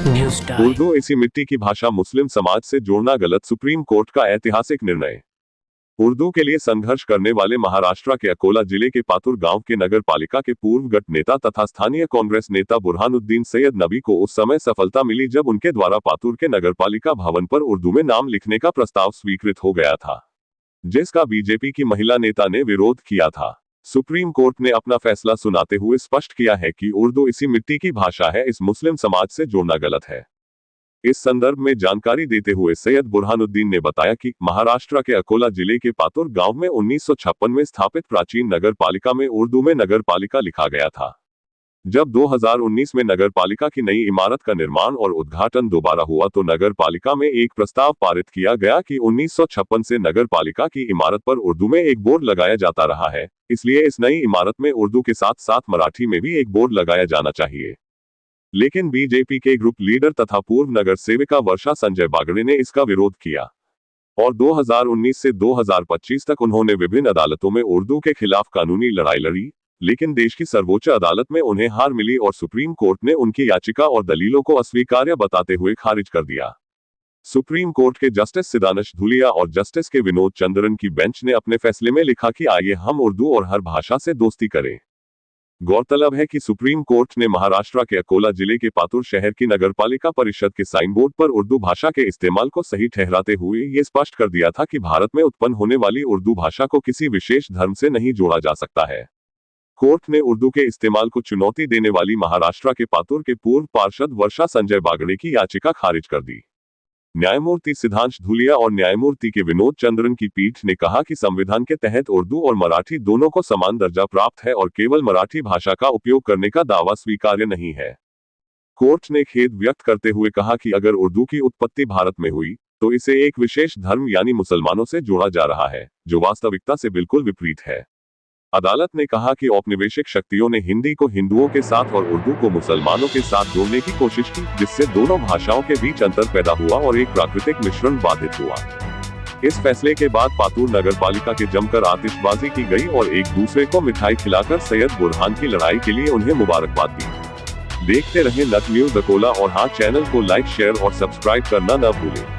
उर्दू इसी मिट्टी की भाषा, मुस्लिम समाज से जोड़ना गलत, सुप्रीम कोर्ट का ऐतिहासिक निर्णय। उर्दू के लिए संघर्ष करने वाले महाराष्ट्र के अकोला जिले के पातुर गांव के नगर पालिका के पूर्व गट नेता तथा स्थानीय कांग्रेस नेता बुरहानुद्दीन सैयद नबी को उस समय सफलता मिली जब उनके द्वारा पातुर के नगरपालिका भवन पर उर्दू में नाम लिखने का प्रस्ताव स्वीकृत हो गया था, जिसका बीजेपी की महिला नेता ने विरोध किया था। सुप्रीम कोर्ट ने अपना फैसला सुनाते हुए स्पष्ट किया है कि उर्दू इसी मिट्टी की भाषा है, इस मुस्लिम समाज से जोड़ना गलत है। इस संदर्भ में जानकारी देते हुए सैयद बुरहानुद्दीन ने बताया कि महाराष्ट्र के अकोला जिले के पातुर गांव में 1956 में स्थापित प्राचीन नगर पालिका में उर्दू में नगर पालिका लिखा गया था। जब 2019 में नगर पालिका की नई इमारत का निर्माण और उद्घाटन दोबारा हुआ तो नगर पालिका में एक प्रस्ताव पारित किया गया कि 1956 से नगर पालिका की इमारत पर उर्दू में एक बोर्ड लगाया जाता रहा है, इसलिए इस नई इमारत में उर्दू के साथ साथ मराठी में भी एक बोर्ड लगाया जाना चाहिए। लेकिन बीजेपी के ग्रुप लीडर तथा पूर्व नगर सेविका वर्षा संजय बागड़े ने इसका विरोध किया और 2019 से 2025 तक उन्होंने विभिन्न अदालतों में उर्दू के खिलाफ कानूनी लड़ाई लड़ी, लेकिन देश की सर्वोच्च अदालत में उन्हें हार मिली और सुप्रीम कोर्ट ने उनकी याचिका और दलीलों को अस्वीकार्य बताते हुए खारिज कर दिया। सुप्रीम कोर्ट के जस्टिस सिदानश धुलिया और जस्टिस के विनोद चंद्रन की बेंच ने अपने फैसले में लिखा कि आइए हम उर्दू और हर भाषा से दोस्ती करें। गौरतलब है कि सुप्रीम कोर्ट ने महाराष्ट्र के अकोला जिले के पातुर शहर की नगरपालिका परिषद के साइन बोर्ड पर उर्दू भाषा के इस्तेमाल को सही ठहराते हुए ये स्पष्ट कर दिया था कि भारत में उत्पन्न होने वाली उर्दू भाषा को किसी विशेष धर्म से नहीं जोड़ा जा सकता है। कोर्ट ने उर्दू के इस्तेमाल को चुनौती देने वाली महाराष्ट्र के पातुर के पूर्व पार्षद वर्षा संजय बागड़े की याचिका खारिज कर दी। न्यायमूर्ति सिद्धांश धुलिया और न्यायमूर्ति के विनोद चंद्रन की पीठ ने कहा कि संविधान के तहत उर्दू और मराठी दोनों को समान दर्जा प्राप्त है और केवल मराठी भाषा का उपयोग करने का दावा स्वीकार्य नहीं है। कोर्ट ने खेद व्यक्त करते हुए कहा कि अगर उर्दू की उत्पत्ति भारत में हुई तो इसे एक विशेष धर्म यानी मुसलमानों से जोड़ा जा रहा है, जो वास्तविकता से बिल्कुल विपरीत है। अदालत ने कहा कि औपनिवेशिक शक्तियों ने हिंदी को हिंदुओं के साथ और उर्दू को मुसलमानों के साथ जोड़ने की कोशिश की, जिससे दोनों भाषाओं के बीच अंतर पैदा हुआ और एक प्राकृतिक मिश्रण बाधित हुआ। इस फैसले के बाद पातुर नगरपालिका के जमकर आतिशबाजी की गई और एक दूसरे को मिठाई खिलाकर सैयद बुरहान की लड़ाई के लिए उन्हें मुबारकबाद दी। देखते रहें नट न्यूज अकोला और हाँ, चैनल को लाइक, शेयर और सब्सक्राइब करना न भूलें।